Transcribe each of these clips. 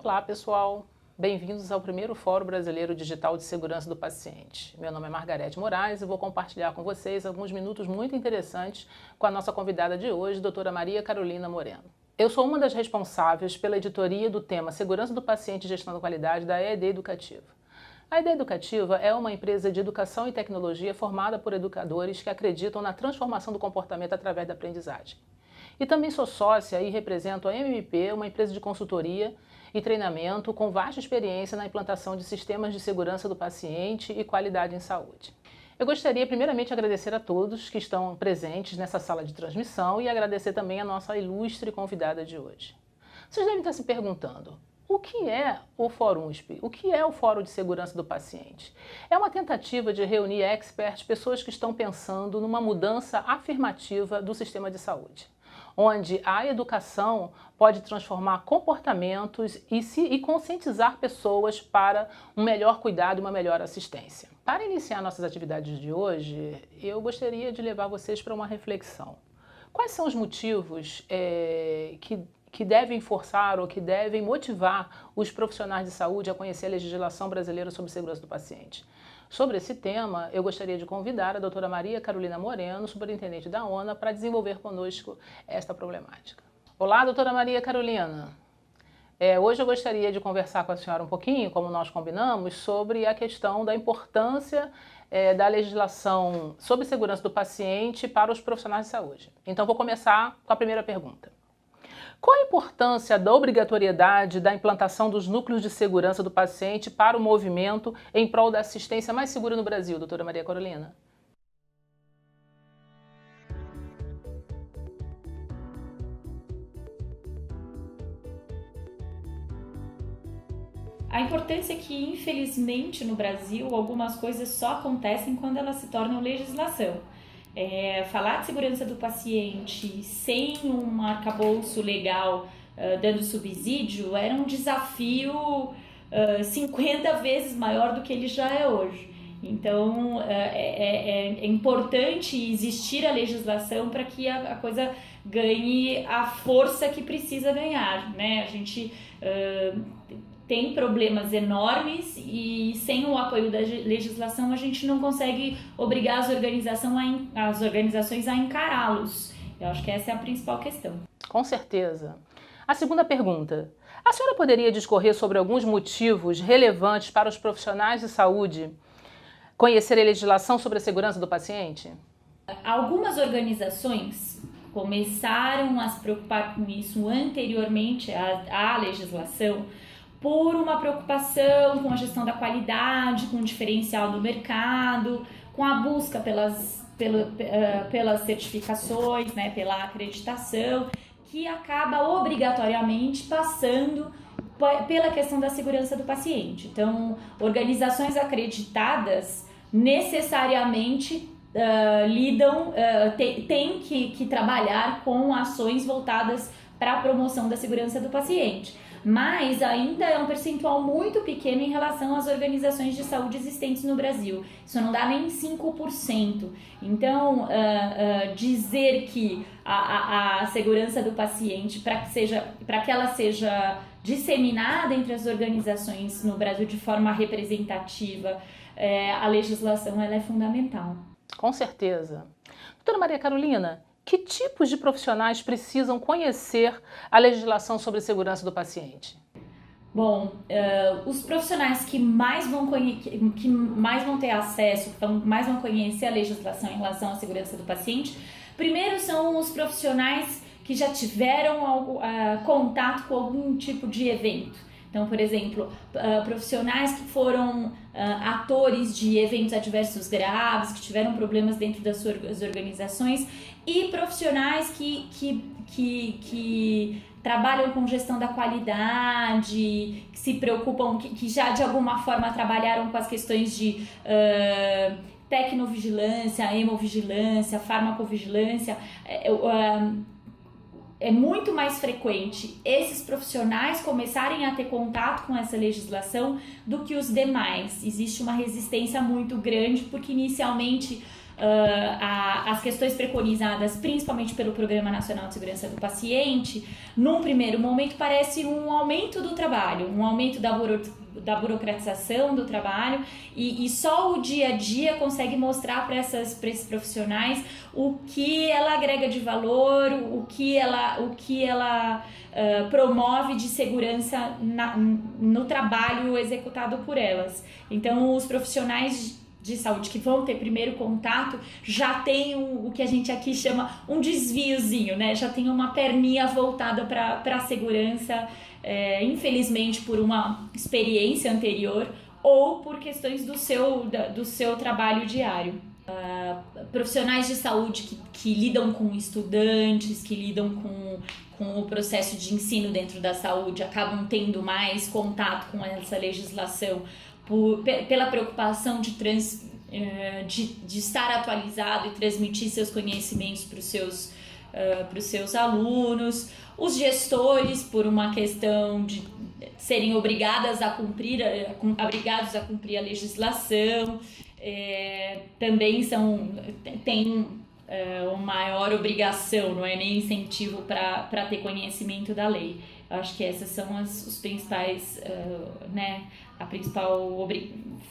Olá pessoal, bem-vindos ao primeiro Fórum Brasileiro Digital de Segurança do Paciente. Meu nome é Margarete Moraes e vou compartilhar com vocês alguns minutos muito interessantes com a nossa convidada de hoje, doutora Maria Carolina Moreno. Eu sou uma das responsáveis pela editoria do tema Segurança do Paciente e Gestão da Qualidade da ED Educativa. A ED Educativa é uma empresa de educação e tecnologia formada por educadores que acreditam na transformação do comportamento através da aprendizagem. E também sou sócia e represento a MMP, uma empresa de consultoria e treinamento com vasta experiência na implantação de sistemas de segurança do paciente e qualidade em saúde. Eu gostaria primeiramente de agradecer a todos que estão presentes nessa sala de transmissão e agradecer também a nossa ilustre convidada de hoje. Vocês devem estar se perguntando, o que é o Fórum USP? O que é o Fórum de Segurança do Paciente? É uma tentativa de reunir experts, pessoas que estão pensando numa mudança afirmativa do sistema de saúde, onde a educação pode transformar comportamentos e conscientizar pessoas para um melhor cuidado e uma melhor assistência. Para iniciar nossas atividades de hoje, eu gostaria de levar vocês para uma reflexão. Quais são os motivos que devem forçar ou que devem motivar os profissionais de saúde a conhecer a legislação brasileira sobre segurança do paciente? Sobre esse tema, eu gostaria de convidar a doutora Maria Carolina Moreno, superintendente da ONA, para desenvolver conosco esta problemática. Olá, doutora Maria Carolina. Hoje eu gostaria de conversar com a senhora um pouquinho, como nós combinamos, sobre a questão da importância da legislação sobre segurança do paciente para os profissionais de saúde. Então, vou começar com a primeira pergunta. Qual a importância da obrigatoriedade da implantação dos núcleos de segurança do paciente para o movimento em prol da assistência mais segura no Brasil, doutora Maria Carolina? A importância é que, infelizmente, no Brasil, algumas coisas só acontecem quando elas se tornam legislação. Falar de segurança do paciente sem um arcabouço legal dando subsídio era um desafio 50 vezes maior do que ele já é hoje. Então, é importante existir a legislação para que a coisa ganhe a força que precisa ganhar, né? A gente tem problemas enormes e sem o apoio da legislação a gente não consegue obrigar as organizações a encará-los. Eu acho que essa é a principal questão. Com certeza. A segunda pergunta. A senhora poderia discorrer sobre alguns motivos relevantes para os profissionais de saúde conhecerem a legislação sobre a segurança do paciente? Algumas organizações começaram a se preocupar com isso anteriormente à legislação, por uma preocupação com a gestão da qualidade, com o diferencial do mercado, com a busca pelas certificações, né, pela acreditação, que acaba obrigatoriamente passando pela questão da segurança do paciente. Então, organizações acreditadas necessariamente têm que trabalhar com ações voltadas para a promoção da segurança do paciente. Mas ainda é um percentual muito pequeno em relação às organizações de saúde existentes no Brasil. Isso não dá nem 5%. Então, dizer que a segurança do paciente, para que ela seja disseminada entre as organizações no Brasil de forma representativa, a legislação ela é fundamental. Com certeza. Doutora Maria Carolina, que tipos de profissionais precisam conhecer a legislação sobre segurança do paciente? Bom, os profissionais que mais vão ter acesso, que mais vão conhecer a legislação em relação à segurança do paciente, primeiro são os profissionais que já tiveram contato com algum tipo de evento. Então, por exemplo, profissionais que foram atores de eventos adversos graves, que tiveram problemas dentro das suas organizações, e profissionais que trabalham com gestão da qualidade, que se preocupam, que já de alguma forma trabalharam com as questões de tecnovigilância, hemovigilância, farmacovigilância. É muito mais frequente esses profissionais começarem a ter contato com essa legislação do que os demais. Existe uma resistência muito grande porque inicialmente as questões preconizadas, principalmente pelo Programa Nacional de Segurança do Paciente, num primeiro momento parece um aumento do trabalho, um aumento da burocratização do trabalho, e só o dia a dia consegue mostrar para esses profissionais o que ela agrega de valor, o que ela promove de segurança no trabalho executado por elas. Então, os profissionais de saúde que vão ter primeiro contato já tem o que a gente aqui chama um desviozinho, né? Já tem uma perninha voltada para a segurança, infelizmente por uma experiência anterior ou por questões do seu trabalho diário. Profissionais de saúde que lidam com estudantes, que lidam com o processo de ensino dentro da saúde, acabam tendo mais contato com essa legislação pela preocupação de estar atualizado e transmitir seus conhecimentos para os seus alunos, os gestores por uma questão de serem obrigados a cumprir a legislação, também têm uma maior obrigação, não é nem incentivo para ter conhecimento da lei. Eu acho que essas são os principais, a principal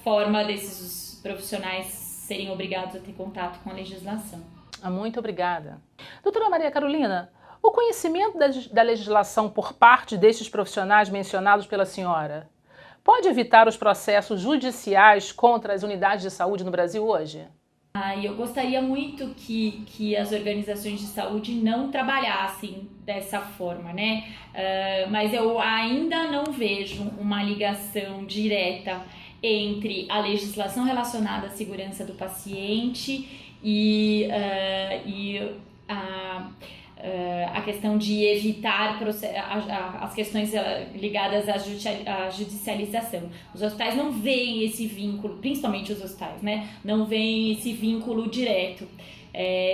forma desses profissionais serem obrigados a ter contato com a legislação. Muito obrigada. Doutora Maria Carolina, o conhecimento da legislação por parte destes profissionais mencionados pela senhora pode evitar os processos judiciais contra as unidades de saúde no Brasil hoje? Eu gostaria muito que as organizações de saúde não trabalhassem dessa forma, né? Mas eu ainda não vejo uma ligação direta entre a legislação relacionada à segurança do paciente e a questão de evitar as questões ligadas à judicialização. Os hospitais não veem esse vínculo, principalmente os hospitais, né? Não veem esse vínculo direto.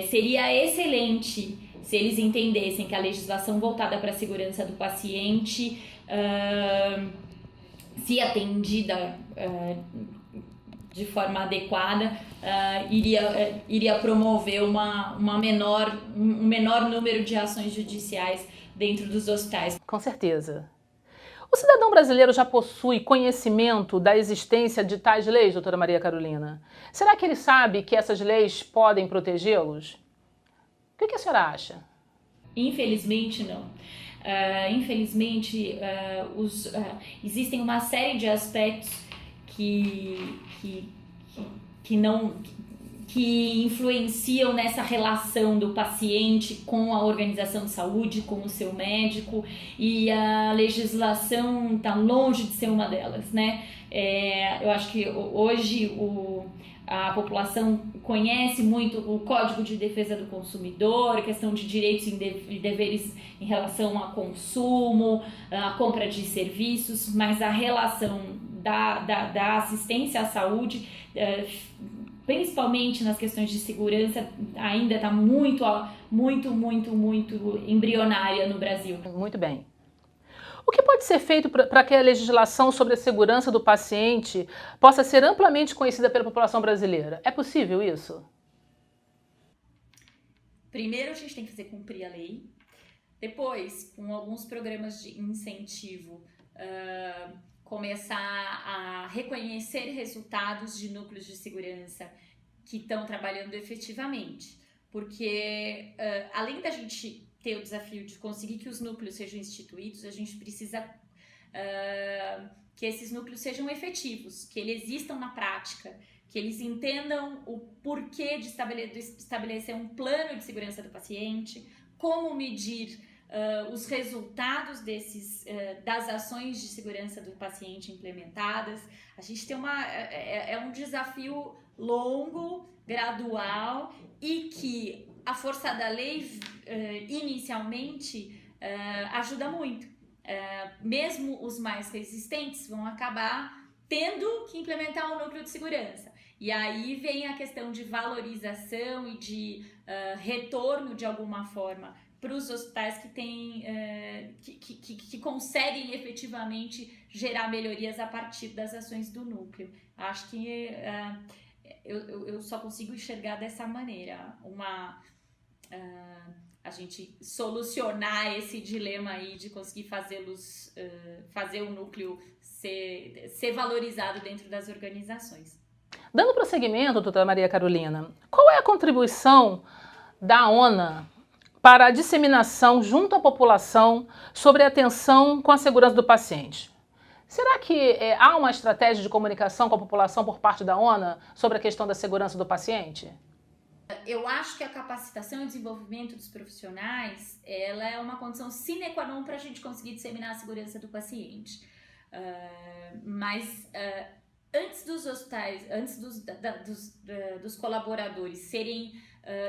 Seria excelente se eles entendessem que a legislação voltada para a segurança do paciente, se atendida de forma adequada, iria promover um menor número de ações judiciais dentro dos hospitais. Com certeza. O cidadão brasileiro já possui conhecimento da existência de tais leis, doutora Maria Carolina? Será que ele sabe que essas leis podem protegê-los? O que a senhora acha? Infelizmente, não. Existem uma série de aspectos que influenciam nessa relação do paciente com a organização de saúde, com o seu médico, e a legislação está longe de ser uma delas, né? Eu acho que hoje a população conhece muito o Código de Defesa do Consumidor, a questão de direitos e deveres em relação a consumo, a compra de serviços, mas a relação da assistência à saúde, principalmente nas questões de segurança, ainda está muito embrionária no Brasil. Muito bem. O que pode ser feito para que a legislação sobre a segurança do paciente possa ser amplamente conhecida pela população brasileira? É possível isso? Primeiro, a gente tem que fazer cumprir a lei. Depois, com alguns programas de incentivo, começar a reconhecer resultados de núcleos de segurança que estão trabalhando efetivamente. Porque, além da gente ter o desafio de conseguir que os núcleos sejam instituídos, a gente precisa que esses núcleos sejam efetivos, que eles existam na prática, que eles entendam o porquê de estabelecer um plano de segurança do paciente, como medir os resultados das ações de segurança do paciente implementadas. A gente tem um desafio longo, gradual, e que a força da lei inicialmente ajuda muito. Mesmo os mais resistentes vão acabar tendo que implementar um núcleo de segurança. E aí vem a questão de valorização e de retorno de alguma forma para os hospitais que conseguem efetivamente gerar melhorias a partir das ações do núcleo. Acho que eu só consigo enxergar dessa maneira, a gente solucionar esse dilema aí de conseguir fazer o núcleo ser valorizado dentro das organizações. Dando prosseguimento, doutora Maria Carolina, qual é a contribuição da ONA para a disseminação junto à população sobre a atenção com a segurança do paciente? Será que há uma estratégia de comunicação com a população por parte da ONA sobre a questão da segurança do paciente? Eu acho que a capacitação e desenvolvimento dos profissionais, ela é uma condição sine qua non para a gente conseguir disseminar a segurança do paciente. Mas antes dos hospitais, antes dos colaboradores serem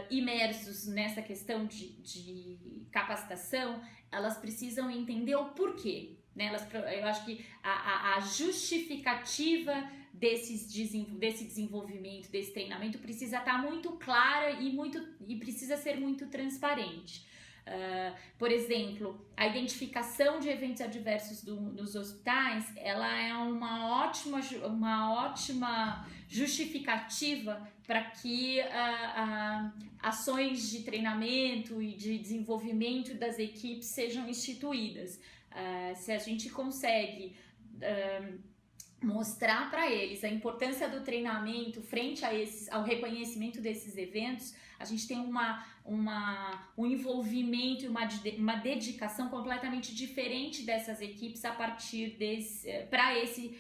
imersos nessa questão de capacitação, elas precisam entender o porquê. Né? Eu acho que a justificativa desse desenvolvimento, desse treinamento, precisa estar muito clara e precisa ser muito transparente. Por exemplo, a identificação de eventos adversos nos hospitais, ela é uma ótima justificativa para que ações de treinamento e de desenvolvimento das equipes sejam instituídas. Se a gente consegue mostrar para eles a importância do treinamento frente ao reconhecimento desses eventos, a gente tem um envolvimento e uma dedicação completamente diferente dessas equipes a partir para esse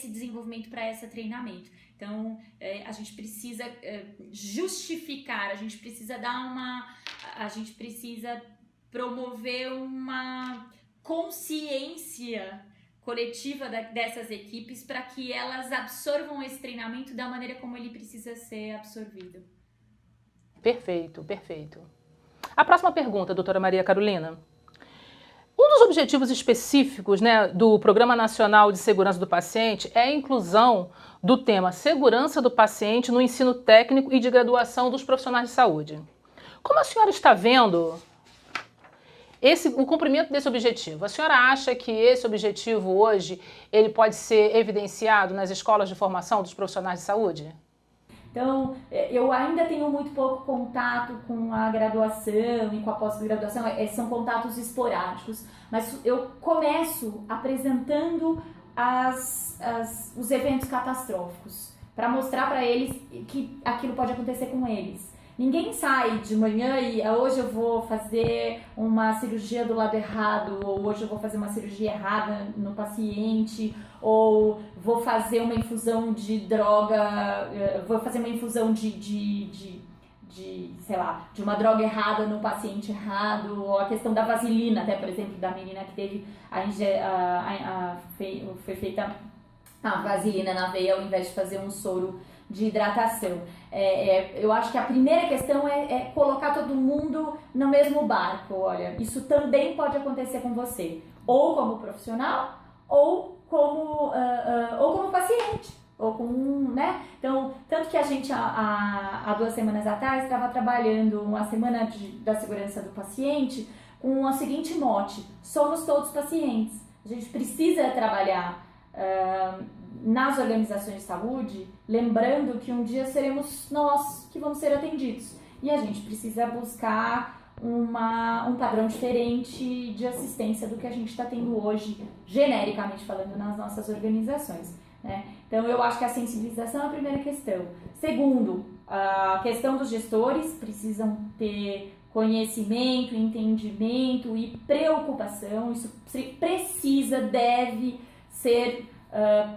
desenvolvimento, para esse treinamento. Então, a gente precisa justificar, a gente precisa promover uma consciência coletiva dessas equipes para que elas absorvam esse treinamento da maneira como ele precisa ser absorvido. Perfeito, perfeito. A próxima pergunta, doutora Maria Carolina. Um dos objetivos específicos, né, do Programa Nacional de Segurança do Paciente é a inclusão do tema segurança do paciente no ensino técnico e de graduação dos profissionais de saúde. Como a senhora está vendo o cumprimento desse objetivo? A senhora acha que esse objetivo hoje ele pode ser evidenciado nas escolas de formação dos profissionais de saúde? Então, eu ainda tenho muito pouco contato com a graduação e com a pós-graduação, são contatos esporádicos, mas eu começo apresentando os eventos catastróficos, para mostrar para eles que aquilo pode acontecer com eles. Ninguém sai de manhã e hoje eu vou fazer uma cirurgia do lado errado, ou hoje eu vou fazer uma cirurgia errada no paciente, ou vou fazer uma infusão de droga, vou fazer uma infusão de uma droga errada no paciente errado, ou a questão da vaselina, até por exemplo, da menina que teve foi feita a vaselina na veia ao invés de fazer um soro de hidratação. Eu acho que a primeira questão é colocar todo mundo no mesmo barco. Olha, isso também pode acontecer com você, ou como profissional, ou como paciente, ou né? Então, tanto que a gente há 2 semanas atrás estava trabalhando uma semana da segurança do paciente com o seguinte mote: somos todos pacientes. A gente precisa trabalhar nas organizações de saúde, lembrando que um dia seremos nós que vamos ser atendidos. E a gente precisa buscar um padrão diferente de assistência do que a gente está tendo hoje, genericamente falando, nas nossas organizações. Né? Então, eu acho que a sensibilização é a primeira questão. Segundo, a questão dos gestores precisam ter conhecimento, entendimento e preocupação. Isso deve ser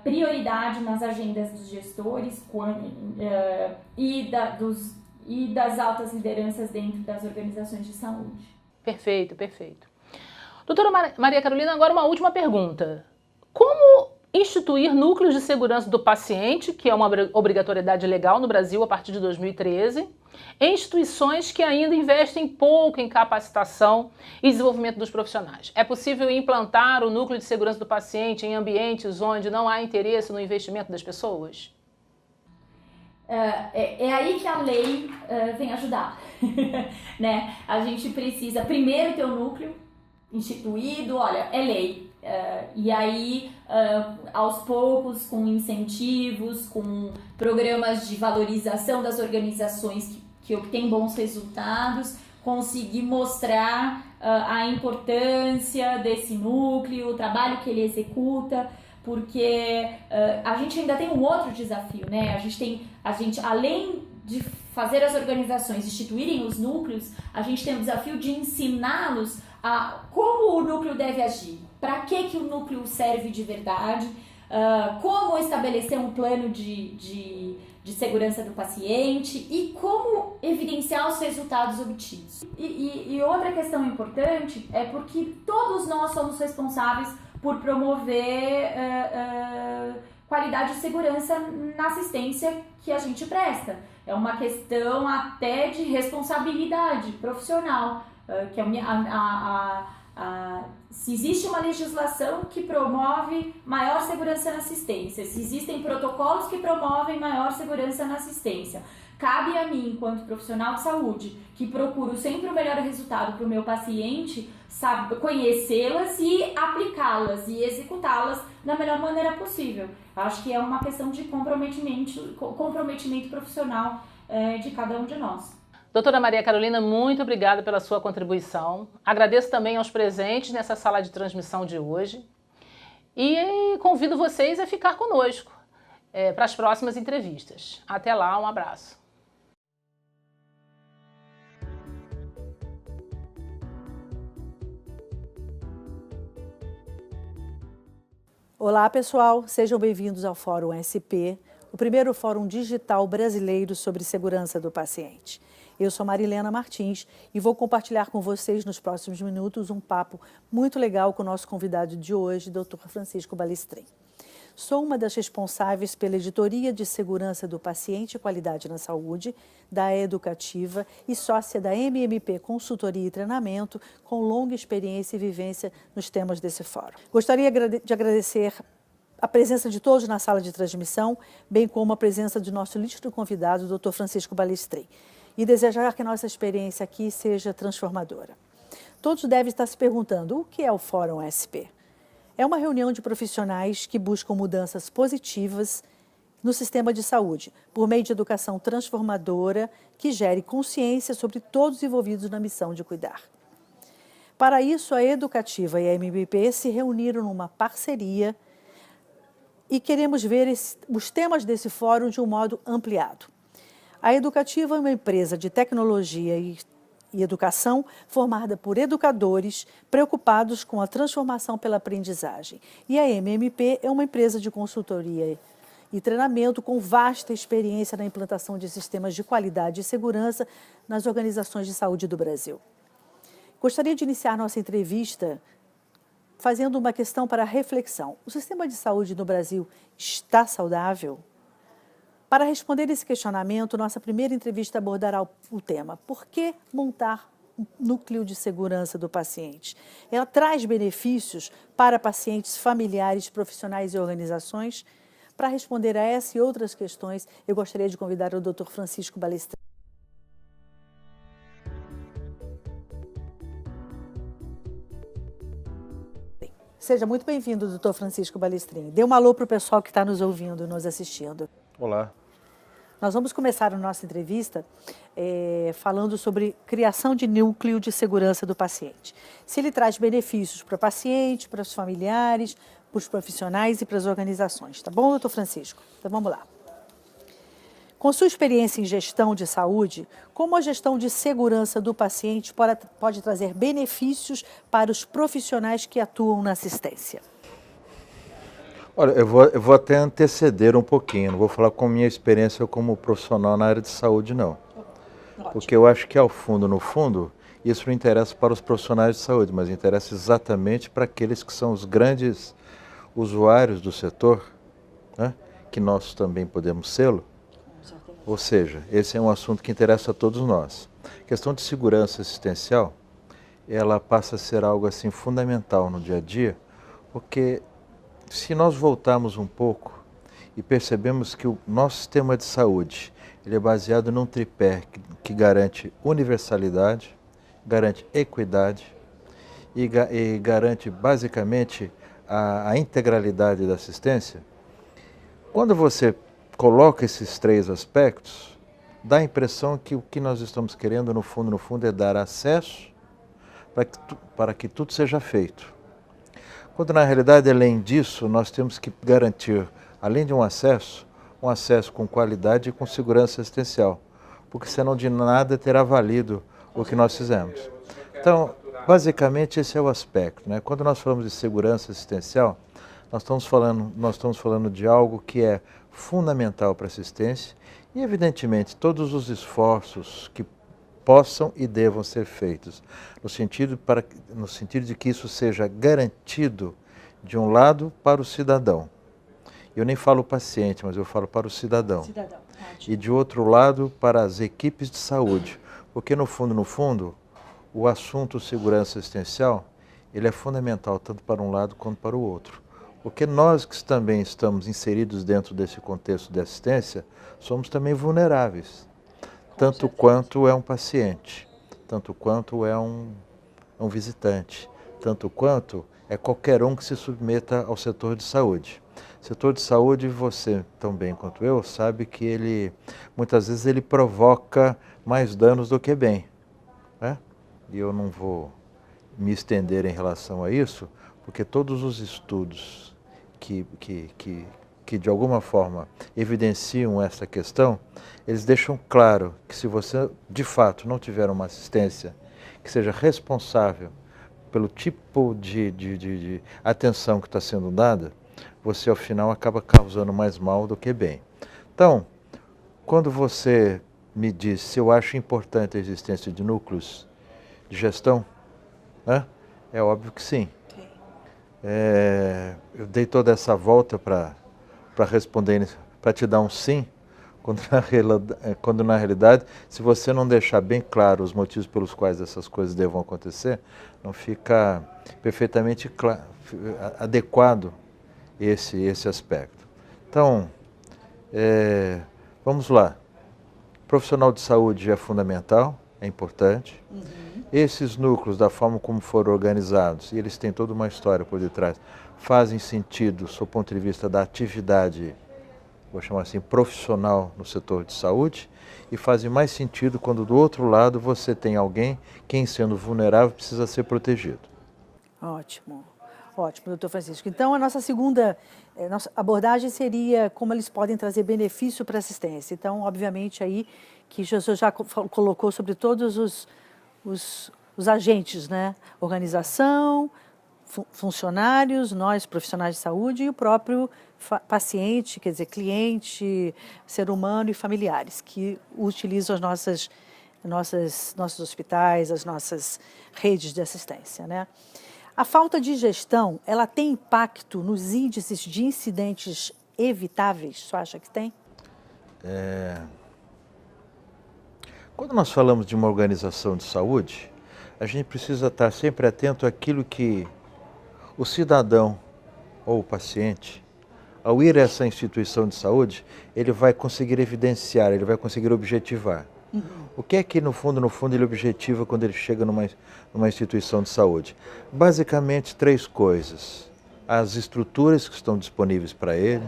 prioridade nas agendas dos gestores e das altas lideranças dentro das organizações de saúde. Perfeito, perfeito. Doutora Maria Carolina, agora uma última pergunta. Como instituir núcleos de segurança do paciente, que é uma obrigatoriedade legal no Brasil a partir de 2013, em instituições que ainda investem pouco em capacitação e desenvolvimento dos profissionais? É possível implantar o núcleo de segurança do paciente em ambientes onde não há interesse no investimento das pessoas? É aí que a lei vem ajudar. Né? A gente precisa primeiro ter o núcleo instituído, olha, é lei. E aí, aos poucos, com incentivos, com programas de valorização das organizações que obtêm bons resultados, conseguir mostrar a importância desse núcleo, o trabalho que ele executa, porque a gente ainda tem um outro desafio, né? A gente além de fazer as organizações instituírem os núcleos, a gente tem o desafio de ensiná-los a como o núcleo deve agir, para que o núcleo serve de verdade, como estabelecer um plano de segurança do paciente e como evidenciar os resultados obtidos. E outra questão importante é porque todos nós somos responsáveis por promover qualidade e segurança na assistência que a gente presta. É uma questão até de responsabilidade profissional, que se existe uma legislação que promove maior segurança na assistência, se existem protocolos que promovem maior segurança na assistência, cabe a mim, enquanto profissional de saúde, que procuro sempre o melhor resultado para o meu paciente, conhecê-las e aplicá-las e executá-las da melhor maneira possível. Acho que é uma questão de comprometimento profissional de cada um de nós. Doutora Maria Carolina, muito obrigada pela sua contribuição. Agradeço também aos presentes nessa sala de transmissão de hoje. E convido vocês a ficar conosco para as próximas entrevistas. Até lá, um abraço. Olá, pessoal. Sejam bem-vindos ao Fórum SP, o primeiro fórum digital brasileiro sobre segurança do paciente. Eu sou Marilena Martins e vou compartilhar com vocês nos próximos minutos um papo muito legal com o nosso convidado de hoje, Dr. Francisco Balestrin. Sou uma das responsáveis pela editoria de segurança do paciente e qualidade na saúde, da Educativa e sócia da MMP Consultoria e Treinamento, com longa experiência e vivência nos temas desse fórum. Gostaria de agradecer a presença de todos na sala de transmissão, bem como a presença do nosso ilustro convidado, Dr. Francisco Balestrin, e desejar que a nossa experiência aqui seja transformadora. Todos devem estar se perguntando o que é o Fórum SP. É uma reunião de profissionais que buscam mudanças positivas no sistema de saúde, por meio de educação transformadora que gere consciência sobre todos os envolvidos na missão de cuidar. Para isso, a Educativa e a MMP se reuniram numa parceria e queremos ver os temas desse fórum de um modo ampliado. A Educativa é uma empresa de tecnologia e educação formada por educadores preocupados com a transformação pela aprendizagem. E a MMP é uma empresa de consultoria e treinamento com vasta experiência na implantação de sistemas de qualidade e segurança nas organizações de saúde do Brasil. Gostaria de iniciar nossa entrevista fazendo uma questão para reflexão. O sistema de saúde no Brasil está saudável? Para responder esse questionamento, nossa primeira entrevista abordará o tema: por que montar um núcleo de segurança do paciente? Ela traz benefícios para pacientes, familiares, profissionais e organizações? Para responder a essa e outras questões, eu gostaria de convidar o Dr. Francisco Balestrin. Seja muito bem-vindo, Dr. Francisco Balestrin. Dê um alô para o pessoal que está nos ouvindo, nos assistindo. Olá. Nós vamos começar a nossa entrevista falando sobre criação de núcleo de segurança do paciente. Se ele traz benefícios para o paciente, para os familiares, para os profissionais e para as organizações. Tá bom, doutor Francisco? Então vamos lá. Com sua experiência em gestão de saúde, como a gestão de segurança do paciente pode trazer benefícios para os profissionais que atuam na assistência? Olha, eu vou até anteceder um pouquinho, não vou falar com minha experiência como profissional na área de saúde, não. Ótimo. Porque eu acho que, ao fundo, no fundo, isso não interessa para os profissionais de saúde, mas interessa exatamente para aqueles que são os grandes usuários do setor, né? Que nós também podemos sê-lo. Ou seja, esse é um assunto que interessa a todos nós. A questão de segurança assistencial, ela passa a ser algo assim fundamental no dia a dia, porque se nós voltarmos um pouco e percebemos que o nosso sistema de saúde ele é baseado num tripé que garante universalidade, garante equidade e garante basicamente a integralidade da assistência, quando você coloca esses três aspectos, dá a impressão que o que nós estamos querendo, no fundo, é dar acesso para que tudo seja feito. Quando, na realidade, além disso, nós temos que garantir, além de um acesso com qualidade e com segurança assistencial, porque senão de nada terá valido o que nós fizemos. Então, basicamente, esse é o aspecto, né? Quando nós falamos de segurança assistencial, nós estamos falando de algo que é fundamental para a assistência e, evidentemente, todos os esforços que possam e devam ser feitos, no sentido de que isso seja garantido, de um lado, para o cidadão. Eu nem falo paciente, mas eu falo para o cidadão. E de outro lado, para as equipes de saúde. Porque, no fundo, o assunto segurança assistencial, ele é fundamental tanto para um lado quanto para o outro. Porque nós que também estamos inseridos dentro desse contexto de assistência, somos também vulneráveis. Tanto quanto é um paciente, tanto quanto é um visitante, tanto quanto é qualquer um que se submeta ao setor de saúde. Setor de saúde, você tão bem quanto eu, sabe que muitas vezes ele provoca mais danos do que bem, né? E eu não vou me estender em relação a isso, porque todos os estudos que de alguma forma evidenciam essa questão, eles deixam claro que se você de fato não tiver uma assistência que seja responsável pelo tipo de atenção que está sendo dada, você ao final acaba causando mais mal do que bem. Então, quando você me diz se eu acho importante a existência de núcleos de gestão, né? É óbvio que sim. Eu dei toda essa volta para responder, para te dar um sim, quando na realidade, se você não deixar bem claro os motivos pelos quais essas coisas devam acontecer, não fica perfeitamente adequado esse aspecto. Então, vamos lá. Profissional de saúde é fundamental, é importante. Esses núcleos, da forma como foram organizados, e eles têm toda uma história por detrás, fazem sentido, do ponto de vista da atividade, vou chamar assim, profissional no setor de saúde, e fazem mais sentido quando do outro lado você tem alguém que, em sendo vulnerável, precisa ser protegido. Ótimo, ótimo, doutor Francisco. Então, a nossa segunda nossa abordagem seria como eles podem trazer benefício para a assistência. Então, obviamente, aí que o senhor já colocou sobre todos os agentes, né? Organização, funcionários, nós profissionais de saúde e o próprio paciente, quer dizer, cliente, ser humano e familiares que utilizam nossos hospitais, as nossas redes de assistência, né? A falta de gestão, ela tem impacto nos índices de incidentes evitáveis? Você acha que tem? Quando nós falamos de uma organização de saúde, a gente precisa estar sempre atento àquilo que o cidadão ou o paciente, ao ir a essa instituição de saúde, ele vai conseguir evidenciar, ele vai conseguir objetivar. O que é que, no fundo, ele objetiva quando ele chega numa instituição de saúde? Basicamente, três coisas. As estruturas que estão disponíveis para ele.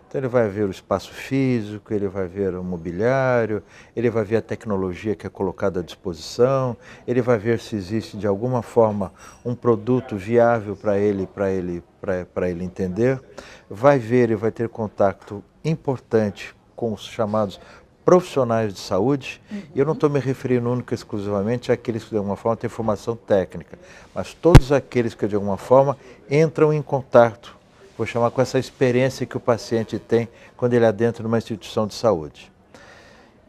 Então, ele vai ver o espaço físico, ele vai ver o mobiliário, ele vai ver a tecnologia que é colocada à disposição, ele vai ver se existe, de alguma forma, um produto viável para ele entender. Vai ver e vai ter contato importante com os chamados profissionais de saúde, e eu não estou me referindo única e exclusivamente àqueles que de alguma forma têm formação técnica, mas todos aqueles que de alguma forma entram em contato, vou chamar, com essa experiência que o paciente tem quando ele adentra numa instituição de saúde.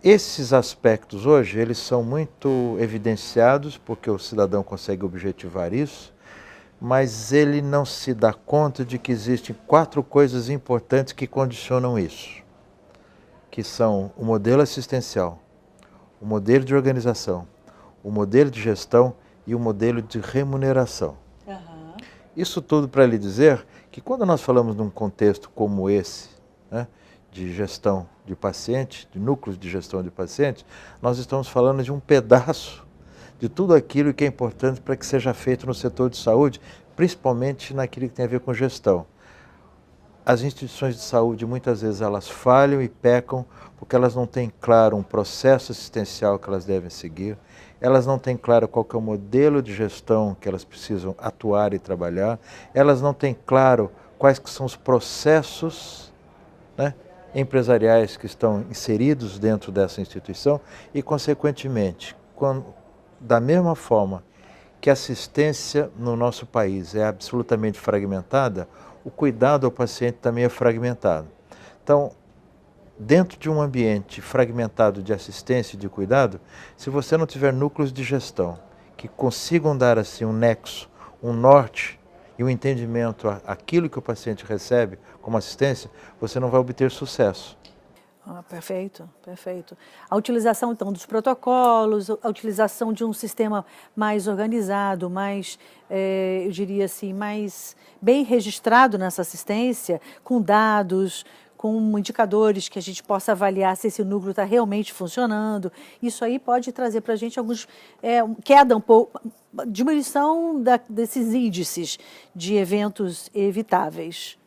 Esses aspectos hoje, eles são muito evidenciados, porque o cidadão consegue objetivar isso, mas ele não se dá conta de que existem 4 coisas importantes que condicionam isso, que são o modelo assistencial, o modelo de organização, o modelo de gestão e o modelo de remuneração. Isso tudo para lhe dizer que quando nós falamos num contexto como esse, né, de gestão de paciente, de núcleos de gestão de paciente, nós estamos falando de um pedaço de tudo aquilo que é importante para que seja feito no setor de saúde, principalmente naquilo que tem a ver com gestão. As instituições de saúde, muitas vezes, elas falham e pecam porque elas não têm claro um processo assistencial que elas devem seguir, elas não têm claro qual que é o modelo de gestão que elas precisam atuar e trabalhar, elas não têm claro quais que são os processos, né, empresariais que estão inseridos dentro dessa instituição e, consequentemente, da mesma forma que a assistência no nosso país é absolutamente fragmentada, o cuidado ao paciente também é fragmentado. Então, dentro de um ambiente fragmentado de assistência e de cuidado, se você não tiver núcleos de gestão que consigam dar assim um nexo, um norte e um entendimento àquilo que o paciente recebe como assistência, você não vai obter sucesso. Perfeito, perfeito. A utilização, então, dos protocolos, a utilização de um sistema mais organizado, mais, eu diria assim, mais bem registrado nessa assistência, com dados, com indicadores que a gente possa avaliar se esse núcleo está realmente funcionando. Isso aí pode trazer para a gente alguns, queda um pouco, diminuição desses índices de eventos evitáveis.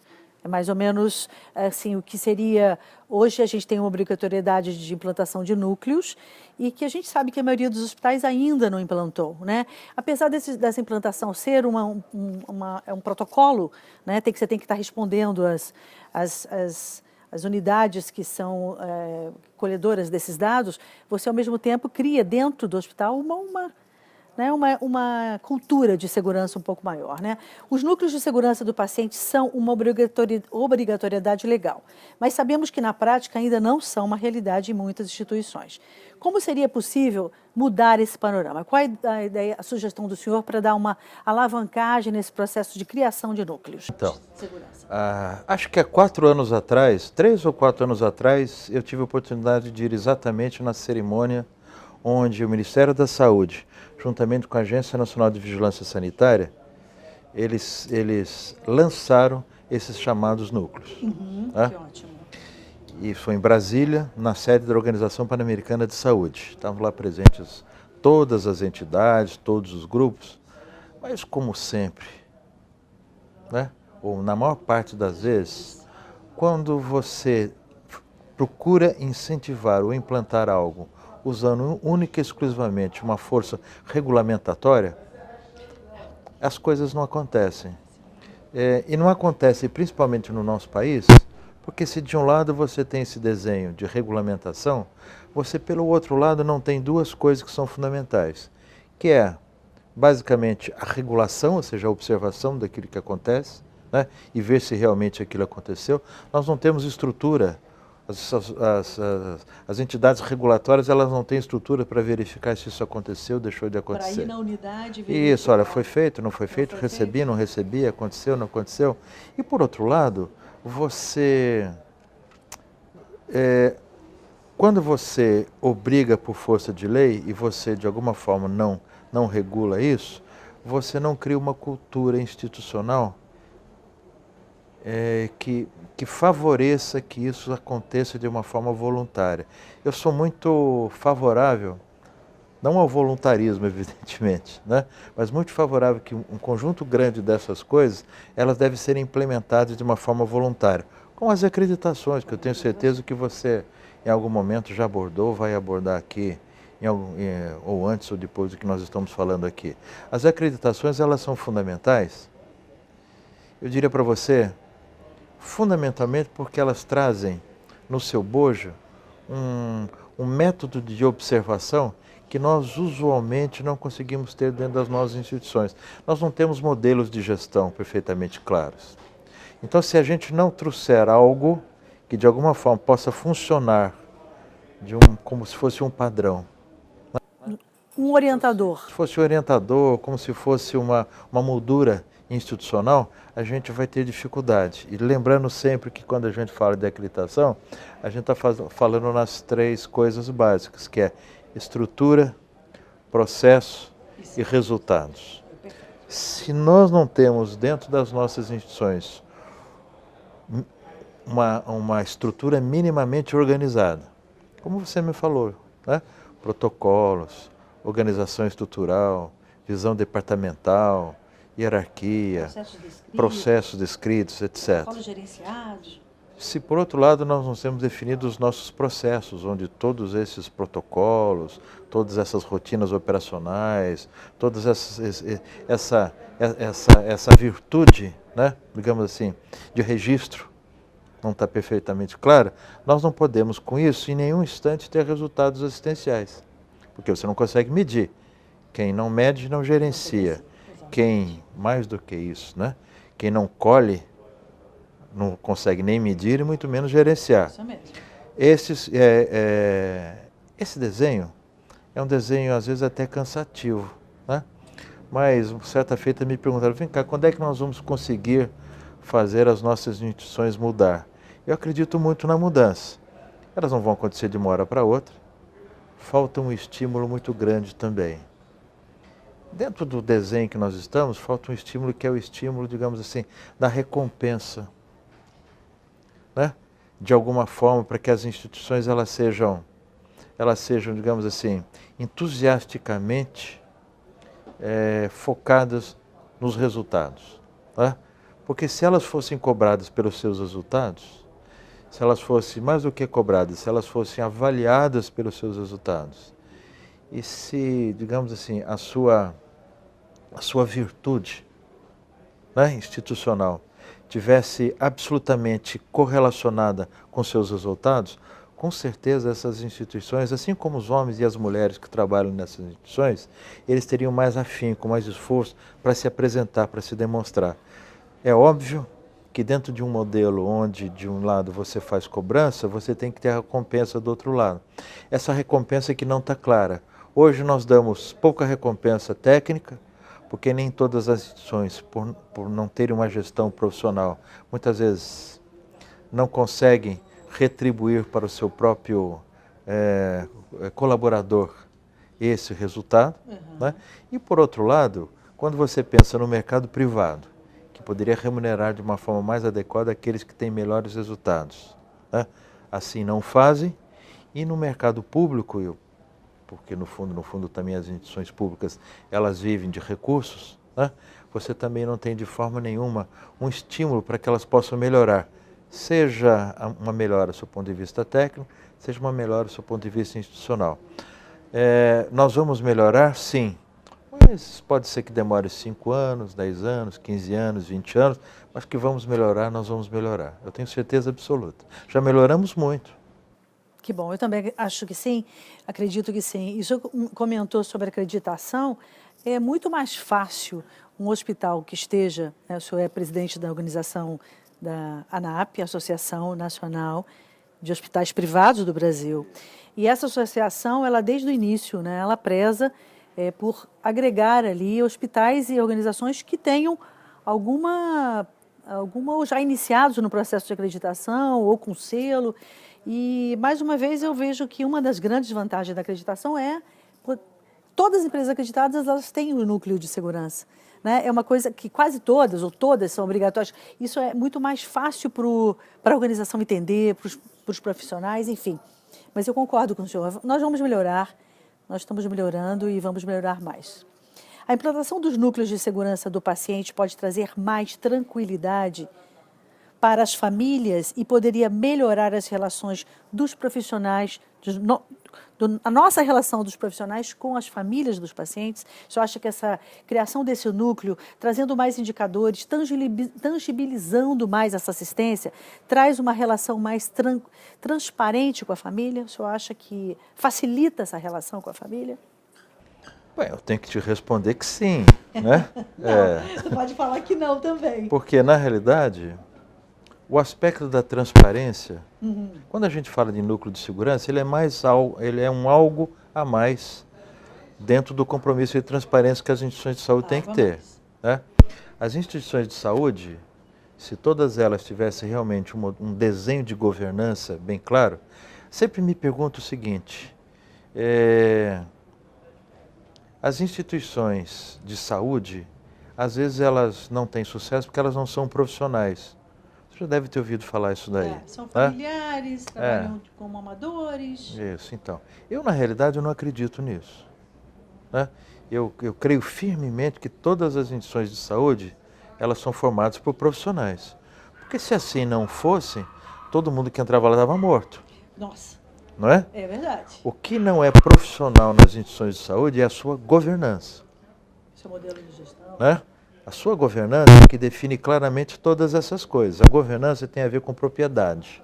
É mais ou menos assim, o que seria... Hoje a gente tem uma obrigatoriedade de implantação de núcleos e que a gente sabe que a maioria dos hospitais ainda não implantou, né? Apesar dessa implantação ser um protocolo, né? Você tem que estar respondendo as unidades que são colhedoras desses dados, você ao mesmo tempo cria dentro do hospital uma cultura de segurança um pouco maior, né? Os núcleos de segurança do paciente são uma obrigatoriedade legal, mas sabemos que na prática ainda não são uma realidade em muitas instituições. Como seria possível mudar esse panorama? Qual é a sugestão do senhor para dar uma alavancagem nesse processo de criação de núcleos então, de segurança? Acho que há 4 anos atrás, 3 ou 4 anos atrás, eu tive a oportunidade de ir exatamente na cerimônia onde o Ministério da Saúde, juntamente com a Agência Nacional de Vigilância Sanitária, eles lançaram esses chamados núcleos. Que ótimo. E foi em Brasília, na sede da Organização Pan-Americana de Saúde. Estavam lá presentes todas as entidades, todos os grupos, mas como sempre, né? Ou na maior parte das vezes, quando você procura incentivar ou implantar algo usando única e exclusivamente uma força regulamentatória, as coisas não acontecem. E não acontece principalmente no nosso país, porque se de um lado você tem esse desenho de regulamentação, você pelo outro lado não tem duas coisas que são fundamentais, que é basicamente a regulação, ou seja, a observação daquilo que acontece, né, e ver se realmente aquilo aconteceu. Nós não temos estrutura. As entidades regulatórias, elas não têm estrutura para verificar se isso aconteceu, deixou de acontecer. Para ir na unidade... Isso, olha, foi feito, não foi feito, recebi, não recebi, aconteceu, não aconteceu. E por outro lado, quando você obriga por força de lei e você de alguma forma não regula isso, você não cria uma cultura institucional que favoreça que isso aconteça de uma forma voluntária. Eu sou muito favorável, não ao voluntarismo, evidentemente, né? Mas muito favorável que um conjunto grande dessas coisas, elas devem ser implementadas de uma forma voluntária. Com as acreditações, que eu tenho certeza que você, em algum momento, já abordou, vai abordar aqui, ou antes ou depois do que nós estamos falando aqui. As acreditações, elas são fundamentais. Eu diria para você, fundamentalmente porque elas trazem no seu bojo um método de observação que nós usualmente não conseguimos ter dentro das nossas instituições. Nós não temos modelos de gestão perfeitamente claros. Então, se a gente não trouxer algo que de alguma forma possa funcionar como se fosse um padrão, um orientador. Se fosse um orientador, como se fosse uma moldura institucional, a gente vai ter dificuldade. E lembrando sempre que quando a gente fala de acreditação, a gente está falando nas 3 coisas básicas, que é estrutura, processo e resultados. Se nós não temos dentro das nossas instituições uma estrutura minimamente organizada, como você me falou, né? Protocolos, organização estrutural, visão departamental, hierarquia, processos descritos, etc. Protocolos gerenciados. Se, por outro lado, nós não temos definido os nossos processos, onde todos esses protocolos, todas essas rotinas operacionais, toda essa virtude, né, digamos assim, de registro, não está perfeitamente clara, nós não podemos, com isso, em nenhum instante ter resultados assistenciais. Porque você não consegue medir. Quem não mede, não gerencia. Quem, mais do que isso, né, quem não colhe, não consegue nem medir e muito menos gerenciar. Isso mesmo. Esse desenho é um desenho, às vezes, até cansativo, né? Mas, certa feita, me perguntaram, vem cá, quando é que nós vamos conseguir fazer as nossas instituições mudar? Eu acredito muito na mudança. Elas não vão acontecer de uma hora para outra. Falta um estímulo muito grande também. Dentro do desenho que nós estamos, falta um estímulo que é o estímulo, digamos assim, da recompensa. Né? De alguma forma, para que as instituições elas sejam, digamos assim, entusiasticamente focadas nos resultados. Né? Porque se elas fossem cobradas pelos seus resultados, se elas fossem mais do que cobradas, se elas fossem avaliadas pelos seus resultados, e se, digamos assim, a sua virtude, né, institucional tivesse absolutamente correlacionada com seus resultados, com certeza essas instituições, assim como os homens e as mulheres que trabalham nessas instituições, eles teriam mais afinco, mais esforço para se apresentar, para se demonstrar. É óbvio que dentro de um modelo onde de um lado você faz cobrança, você tem que ter a recompensa do outro lado. Essa recompensa que não está clara. Hoje nós damos pouca recompensa técnica, porque nem todas as instituições, por não terem uma gestão profissional, muitas vezes não conseguem retribuir para o seu próprio colaborador esse resultado. Né? E, por outro lado, quando você pensa no mercado privado, que poderia remunerar de uma forma mais adequada aqueles que têm melhores resultados, né? Assim não fazem, e no mercado público, porque no fundo também as instituições públicas, elas vivem de recursos, né? Você também não tem de forma nenhuma um estímulo para que elas possam melhorar, seja uma melhora do seu ponto de vista técnico, seja uma melhora do seu ponto de vista institucional. Nós vamos melhorar? Sim, mas pode ser que demore 5 anos, 10 anos, 15 anos, 20 anos, mas que vamos melhorar, nós vamos melhorar. Eu tenho certeza absoluta. Já melhoramos muito. Que bom, eu também acho que sim, acredito que sim. Isso comentou sobre acreditação, é muito mais fácil um hospital que esteja, né, o senhor é presidente da organização da ANAP, Associação Nacional de Hospitais Privados do Brasil, e essa associação, ela desde o início, né, ela preza por agregar ali hospitais e organizações que tenham alguma já iniciados no processo de acreditação ou com selo. E, mais uma vez, eu vejo que uma das grandes vantagens da acreditação todas as empresas acreditadas, elas têm um núcleo de segurança. Né? É uma coisa que quase todas, ou todas, são obrigatórias. Isso é muito mais fácil para a organização entender, para os profissionais, enfim. Mas eu concordo com o senhor. Nós vamos melhorar, nós estamos melhorando e vamos melhorar mais. A implantação dos núcleos de segurança do paciente pode trazer mais tranquilidade para as famílias e poderia melhorar as relações dos profissionais, a nossa relação dos profissionais com as famílias dos pacientes. Eu acho que essa criação desse núcleo, trazendo mais indicadores, tangibilizando mais essa assistência, traz uma relação mais transparente com a família. O senhor acha que facilita essa relação com a família? Bem, eu tenho que te responder que sim, né? Não, você pode falar que não também. Porque, na realidade, o aspecto da transparência, quando a gente fala de núcleo de segurança, ele é um algo a mais dentro do compromisso de transparência que as instituições de saúde têm que ter. Né? As instituições de saúde, se todas elas tivessem realmente um desenho de governança bem claro, sempre me pergunto o seguinte, as instituições de saúde, às vezes elas não têm sucesso porque elas não são profissionais. Você já deve ter ouvido falar isso daí. São familiares, trabalham como amadores. Isso, então. Eu, na realidade, eu não acredito nisso. Né? eu creio firmemente que todas as instituições de saúde, elas são formadas por profissionais. Porque se assim não fosse, todo mundo que entrava lá estava morto. Nossa, Não é? é verdade. O que não é profissional nas instituições de saúde é a sua governança. Esse é o modelo de gestão. Né? A sua governança é que define claramente todas essas coisas. A governança tem a ver com propriedade.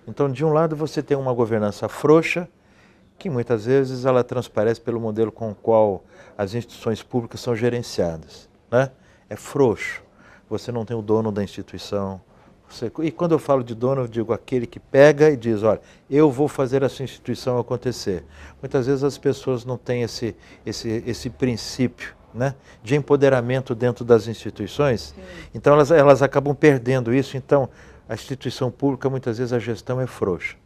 Então, de um lado, você tem uma governança frouxa, que muitas vezes ela transparece pelo modelo com o qual as instituições públicas são gerenciadas. Né? É frouxo. Você não tem o dono da instituição. E quando eu falo de dono, eu digo aquele que pega e diz, olha, eu vou fazer essa instituição acontecer. Muitas vezes as pessoas não têm esse princípio, né, de empoderamento dentro das instituições. Sim. Então elas acabam perdendo isso. Então a instituição pública, muitas vezes a gestão é frouxa.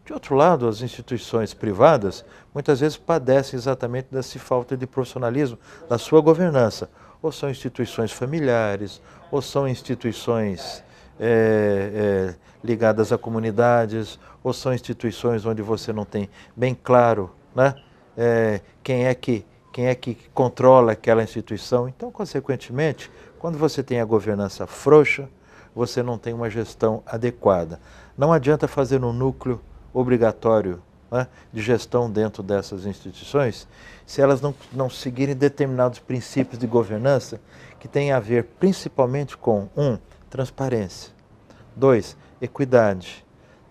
De outro lado, as instituições privadas muitas vezes padecem exatamente dessa falta de profissionalismo da sua governança. Ou são instituições familiares, ou são instituições ligadas a comunidades, ou são instituições onde você não tem bem claro, né, quem é que controla aquela instituição. Então, consequentemente, quando você tem a governança frouxa, você não tem uma gestão adequada. Não adianta fazer um núcleo obrigatório, né, de gestão dentro dessas instituições, se elas não seguirem determinados princípios de governança que têm a ver principalmente com 1. Transparência. 2. Equidade.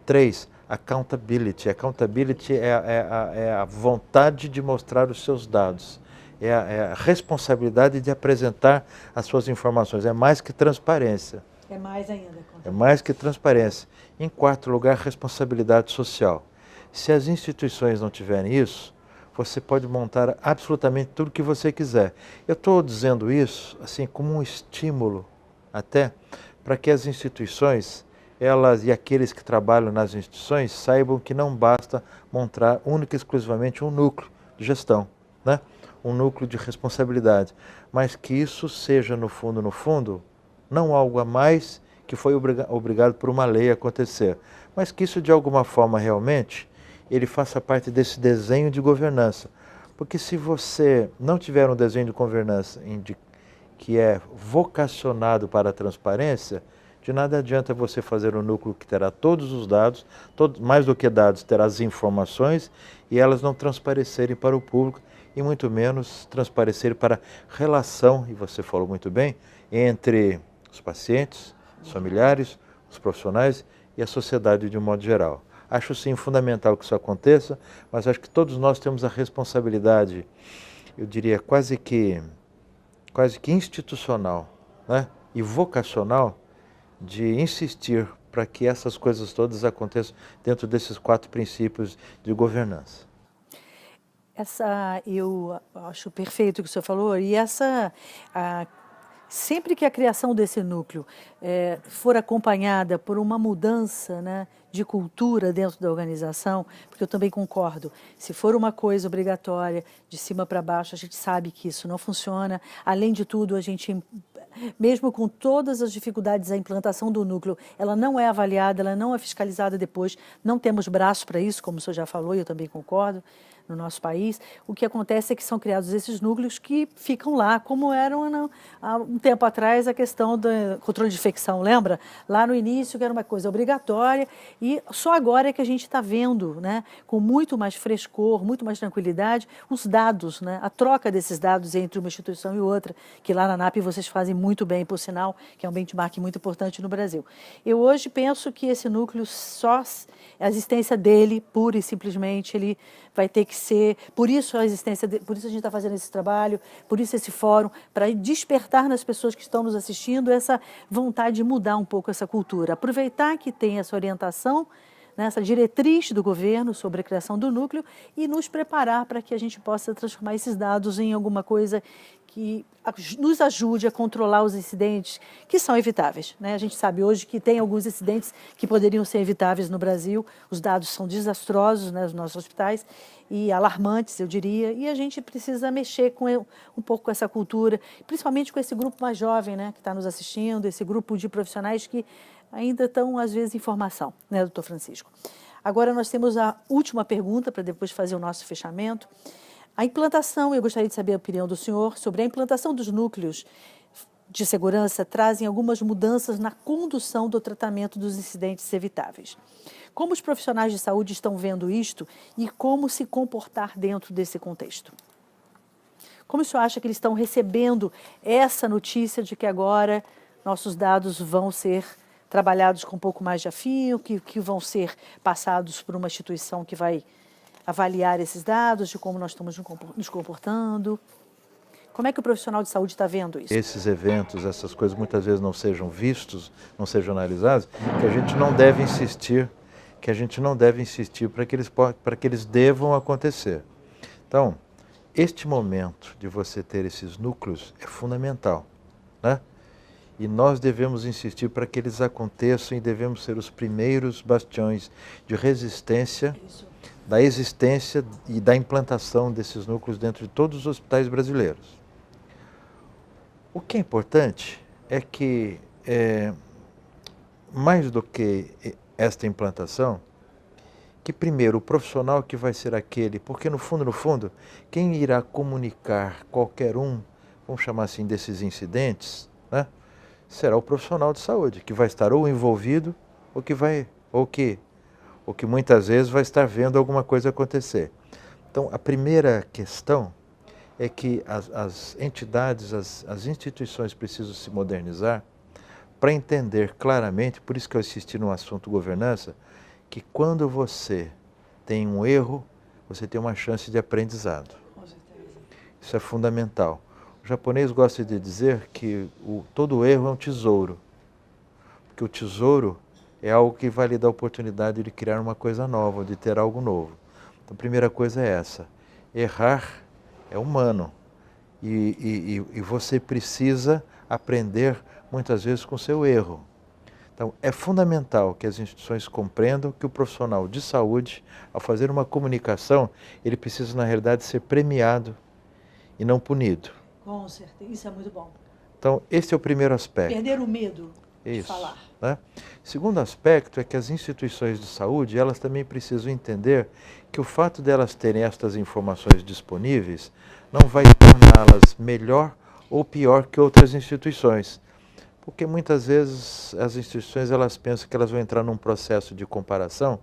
3. Accountability. Accountability é a vontade de mostrar os seus dados. É a responsabilidade de apresentar as suas informações. É mais que transparência. É mais ainda. É mais que transparência. Em quarto lugar, responsabilidade social. Se as instituições não tiverem isso, você pode montar absolutamente tudo o que você quiser. Eu estou dizendo isso assim como um estímulo até para que as instituições, elas e aqueles que trabalham nas instituições, saibam que não basta montar única e exclusivamente um núcleo de gestão, né? Um núcleo de responsabilidade, mas que isso seja, no fundo, não algo a mais que foi obrigado por uma lei a acontecer, mas que isso, de alguma forma, realmente, ele faça parte desse desenho de governança. Porque se você não tiver um desenho de governança que é vocacionado para a transparência, de nada adianta você fazer um núcleo que terá todos os dados, mais do que dados, terá as informações, e elas não transparecerem para o público, e muito menos transparecerem para a relação, e você falou muito bem, entre os pacientes, os familiares, os profissionais e a sociedade de um modo geral. Acho sim fundamental que isso aconteça, mas acho que todos nós temos a responsabilidade, eu diria quase que institucional, né, e vocacional, de insistir para que essas coisas todas aconteçam dentro desses 4 princípios de governança. Eu acho perfeito o que o senhor falou, e sempre que a criação desse núcleo for acompanhada por uma mudança, né, de cultura dentro da organização, porque eu também concordo, se for uma coisa obrigatória, de cima para baixo, a gente sabe que isso não funciona. Além de tudo, a gente, mesmo com todas as dificuldades, a implantação do núcleo, ela não é avaliada, ela não é fiscalizada depois, não temos braço para isso, como o senhor já falou, e eu também concordo, no nosso país. O que acontece é que são criados esses núcleos que ficam lá, como eram há um tempo atrás a questão do controle de infecção, lembra? Lá no início, que era uma coisa obrigatória, e só agora é que a gente está vendo, né, com muito mais frescor, muito mais tranquilidade, os dados, né, a troca desses dados entre uma instituição e outra, que lá na ANAP vocês fazem muito bem, por sinal, que é um benchmark muito importante no Brasil. Eu hoje penso que esse núcleo, só a existência dele, pura e simplesmente, ele vai ter que ser, por isso a existência, por isso a gente está fazendo esse trabalho, por isso esse fórum, para despertar nas pessoas que estão nos assistindo essa vontade de mudar um pouco essa cultura. Aproveitar que tem essa orientação, né, essa diretriz do governo sobre a criação do núcleo e nos preparar para que a gente possa transformar esses dados em alguma coisa que nos ajude a controlar os incidentes que são evitáveis, né? A gente sabe hoje que tem alguns incidentes que poderiam ser evitáveis no Brasil, os dados são desastrosos, né, nos nossos hospitais e alarmantes, eu diria, e a gente precisa mexer um pouco com essa cultura, principalmente com esse grupo mais jovem, né, que está nos assistindo, esse grupo de profissionais que ainda estão, às vezes, em formação, né, doutor Francisco? Agora nós temos a última pergunta para depois fazer o nosso fechamento. A implantação, eu gostaria de saber a opinião do senhor sobre a implantação dos núcleos de segurança trazem algumas mudanças na condução do tratamento dos incidentes evitáveis. Como os profissionais de saúde estão vendo isto e como se comportar dentro desse contexto? Como o senhor acha que eles estão recebendo essa notícia de que agora nossos dados vão ser trabalhados com um pouco mais de afinco, que vão ser passados por uma instituição que vai avaliar esses dados, de como nós estamos nos comportando? Como é que o profissional de saúde está vendo isso? Esses eventos, essas coisas muitas vezes não sejam vistos, não sejam analisados, que a gente não deve insistir, para que eles devam acontecer. Então, este momento de você ter esses núcleos é fundamental, né? E nós devemos insistir para que eles aconteçam e devemos ser os primeiros bastiões de resistência, da existência e da implantação desses núcleos dentro de todos os hospitais brasileiros. O que é importante é que, mais do que esta implantação, que primeiro o profissional que vai ser aquele, porque no fundo, quem irá comunicar qualquer vamos chamar assim, desses incidentes, né, será o profissional de saúde, que vai estar ou envolvido, ou que muitas vezes vai estar vendo alguma coisa acontecer. Então, a primeira questão é que as entidades, as instituições precisam se modernizar para entender claramente, por isso que eu insisti no assunto governança, que quando você tem um erro, você tem uma chance de aprendizado. Com certeza. Isso é fundamental. O japonês gosta de dizer que todo erro é um tesouro, porque o tesouro é algo que vai lhe dar a oportunidade de criar uma coisa nova, de ter algo novo. Então, a primeira coisa é essa, errar é humano e você precisa aprender muitas vezes com o seu erro. Então, é fundamental que as instituições compreendam que o profissional de saúde, ao fazer uma comunicação, ele precisa, na realidade, ser premiado e não punido. Com certeza, isso é muito bom. Então, esse é o primeiro aspecto. Perder o medo de Isso, falar. né? Segundo aspecto é que as instituições de saúde, elas também precisam entender que o fato delas terem estas informações disponíveis não vai torná-las melhor ou pior que outras instituições. Porque muitas vezes as instituições elas pensam que elas vão entrar num processo de comparação,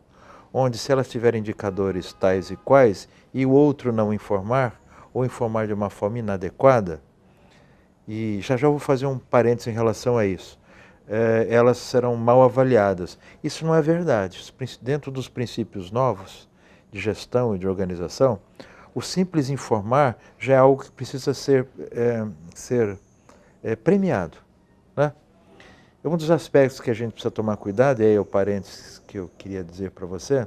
onde se elas tiverem indicadores tais e quais, e o outro não informar, ou informar de uma forma inadequada, e já vou fazer um parênteses em relação a isso, elas serão mal avaliadas. Isso não é verdade. Dentro dos princípios novos de gestão e de organização, o simples informar já é algo que precisa ser premiado, né? Um dos aspectos que a gente precisa tomar cuidado, e aí é o parênteses que eu queria dizer para você,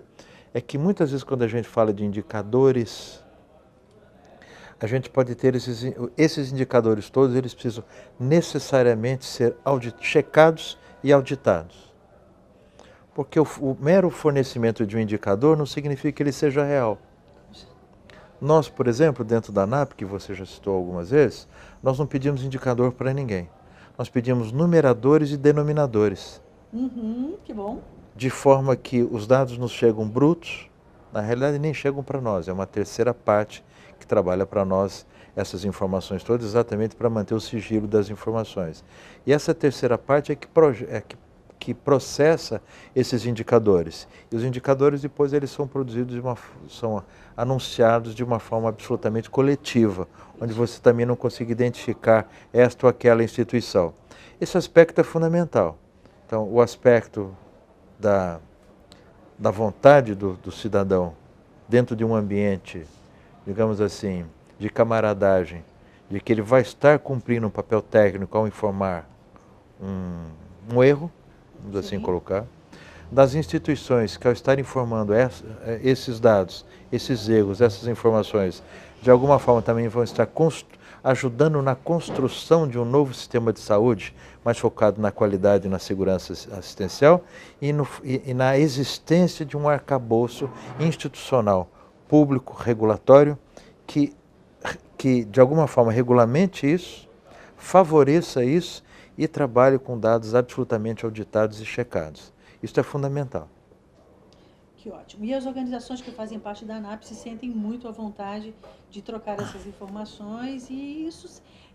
é que muitas vezes quando a gente fala de indicadores, a gente pode ter esses indicadores todos, eles precisam necessariamente ser checados e auditados. Porque o mero fornecimento de um indicador não significa que ele seja real. Nós, por exemplo, dentro da ANAP, que você já citou algumas vezes, nós não pedimos indicador para ninguém. Nós pedimos numeradores e denominadores. Que bom. De forma que os dados nos chegam brutos, na realidade nem chegam para nós, é uma terceira parte que trabalha para nós essas informações todas, exatamente para manter o sigilo das informações. E essa terceira parte é que processa esses indicadores. E os indicadores depois eles são produzidos, são anunciados de uma forma absolutamente coletiva, onde você também não consegue identificar esta ou aquela instituição. Esse aspecto é fundamental. Então, o aspecto da vontade do cidadão dentro de um ambiente, digamos assim, de camaradagem, de que ele vai estar cumprindo um papel técnico ao informar um erro, vamos assim colocar, das instituições que ao estar informando esses dados, esses erros, essas informações, de alguma forma também vão estar ajudando na construção de um novo sistema de saúde, mais focado na qualidade e na segurança assistencial e na existência de um arcabouço institucional, público, regulatório, que de alguma forma regulamente isso, favoreça isso e trabalhe com dados absolutamente auditados e checados. Isso é fundamental. Que ótimo. E as organizações que fazem parte da ANAP se sentem muito à vontade de trocar essas informações e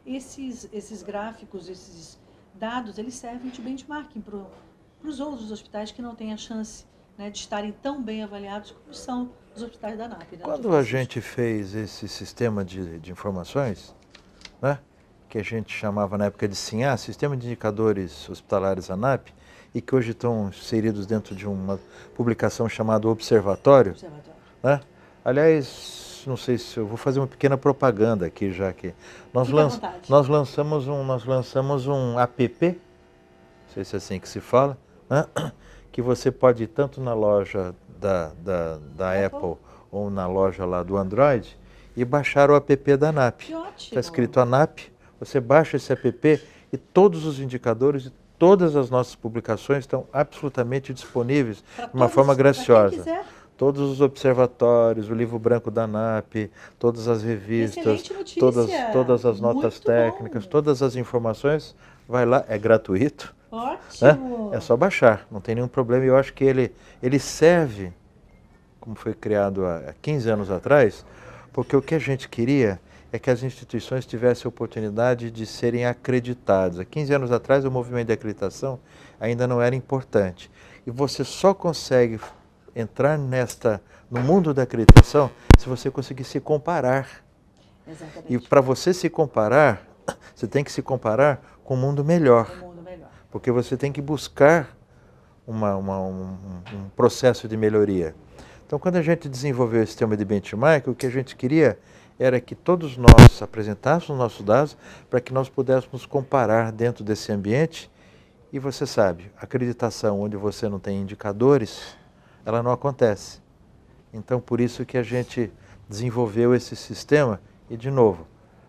esses gráficos, esses dados, eles servem de benchmarking para os outros hospitais que não têm a chance, né, de estarem tão bem avaliados como são os hospitais da ANAP. Né? Quando a gente fez esse sistema de informações, né, que a gente chamava na época de SINHA, Sistema de Indicadores Hospitalares ANAP, e que hoje estão inseridos dentro de uma publicação chamada Observatório. Né? Aliás, não sei se eu vou fazer uma pequena propaganda aqui, já que nós lançamos um app, não sei se é assim que se fala, né? Que você pode ir tanto na loja da Apple ou na loja lá do Android e baixar o app da ANAP. Está escrito ANAP, você baixa esse app e todos os indicadores, todas as nossas publicações estão absolutamente disponíveis de uma forma graciosa. Todos os observatórios, o livro branco da ANAP, todas as revistas, todas as notas técnicas, todas as informações, vai lá, é gratuito. Ótimo! Né? É só baixar, não tem nenhum problema. E eu acho que ele serve, como foi criado há 15 anos atrás, porque o que a gente queria é que as instituições tivessem a oportunidade de serem acreditadas. Há 15 anos atrás, o movimento de acreditação ainda não era importante. E você só consegue entrar no mundo da acreditação se você conseguir se comparar. Exatamente. E para você se comparar, você tem que se comparar com um mundo melhor. Porque você tem que buscar um processo de melhoria. Então, quando a gente desenvolveu esse sistema de benchmark, o que a gente queria era que todos nós apresentássemos nossos dados para que nós pudéssemos comparar dentro desse ambiente. E você sabe, acreditação onde você não tem indicadores, ela não acontece. Então, por isso que a gente desenvolveu esse sistema e, de novo,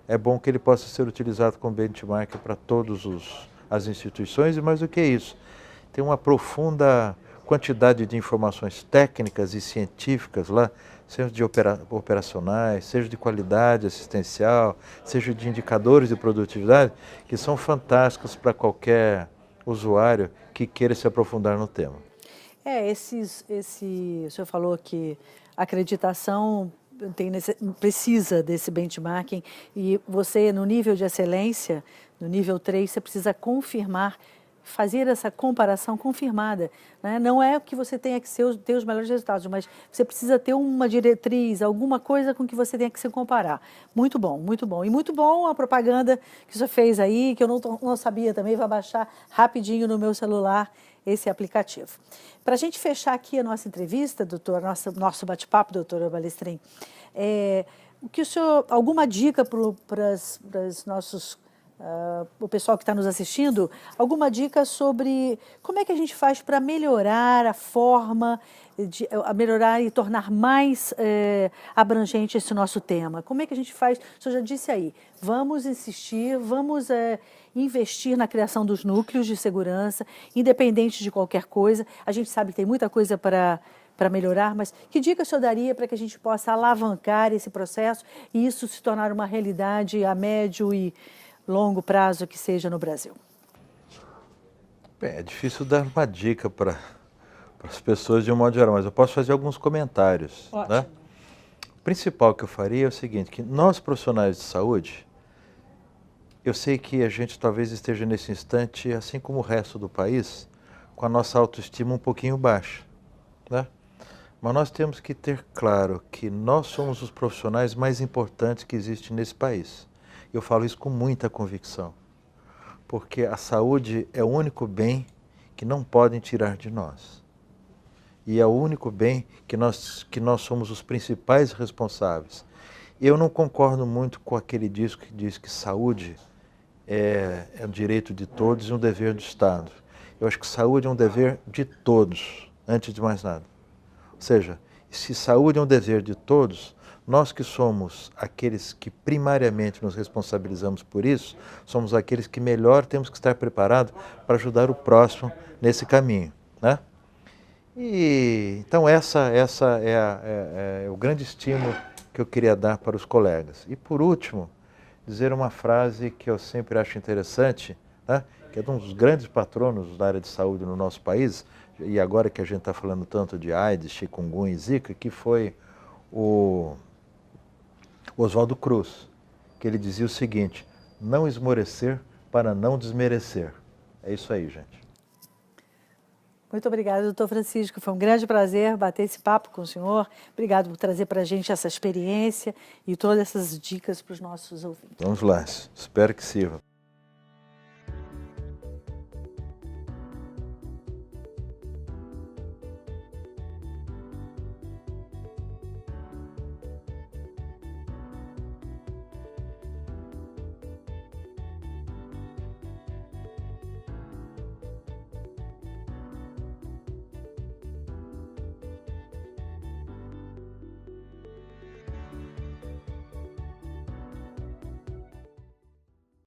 é bom que ele possa ser utilizado como benchmark para todas as instituições e, mais do que isso, tem uma profunda quantidade de informações técnicas e científicas lá, seja de operacionais, seja de qualidade assistencial, seja de indicadores de produtividade, que são fantásticos para qualquer usuário que queira se aprofundar no tema. O senhor falou que a acreditação precisa desse benchmarking e você, no nível de excelência, no nível 3, você precisa confirmar, fazer essa comparação confirmada. Né? Não é que você tenha que ter os melhores resultados, mas você precisa ter uma diretriz, alguma coisa com que você tenha que se comparar. Muito bom, muito bom. E muito bom a propaganda que o senhor fez aí, que eu não sabia também, vai baixar rapidinho no meu celular esse aplicativo. Para a gente fechar aqui a nossa entrevista, doutor, nosso bate-papo, doutora Balestrin, o que o senhor, alguma dica para os nossos o pessoal que está nos assistindo, alguma dica sobre como é que a gente faz para melhorar a forma, melhorar e tornar mais abrangente esse nosso tema? Como é que a gente faz? O senhor já disse aí, vamos insistir, vamos investir na criação dos núcleos de segurança, independente de qualquer coisa. A gente sabe que tem muita coisa para melhorar, mas que dica o senhor daria para que a gente possa alavancar esse processo e isso se tornar uma realidade a médio e longo prazo que seja no Brasil? Bem, é difícil dar uma dica para as pessoas de um modo geral, mas eu posso fazer alguns comentários. Ótimo. Né? O principal que eu faria é o seguinte, que nós profissionais de saúde, eu sei que a gente talvez esteja nesse instante, assim como o resto do país, com a nossa autoestima um pouquinho baixa. Né? Mas nós temos que ter claro que nós somos os profissionais mais importantes que existem nesse país. Eu falo isso com muita convicção, porque a saúde é o único bem que não podem tirar de nós. E é o único bem que nós somos os principais responsáveis. Eu não concordo muito com aquele disco que diz que saúde é um direito de todos e um dever do Estado. Eu acho que saúde é um dever de todos, antes de mais nada. Ou seja, se saúde é um dever de todos, nós que somos aqueles que primariamente nos responsabilizamos por isso, somos aqueles que melhor temos que estar preparados para ajudar o próximo nesse caminho. Né? E, então essa é o grande estímulo que eu queria dar para os colegas. E por último, dizer uma frase que eu sempre acho interessante, né? Que é de um dos grandes patronos da área de saúde no nosso país, e agora que a gente está falando tanto de AIDS, chikungunya e zika, que foi o Oswaldo Cruz, que ele dizia o seguinte: não esmorecer para não desmerecer. É isso aí, gente. Muito obrigada, doutor Francisco. Foi um grande prazer bater esse papo com o senhor. Obrigado por trazer para a gente essa experiência e todas essas dicas para os nossos ouvintes. Vamos lá, espero que sirva.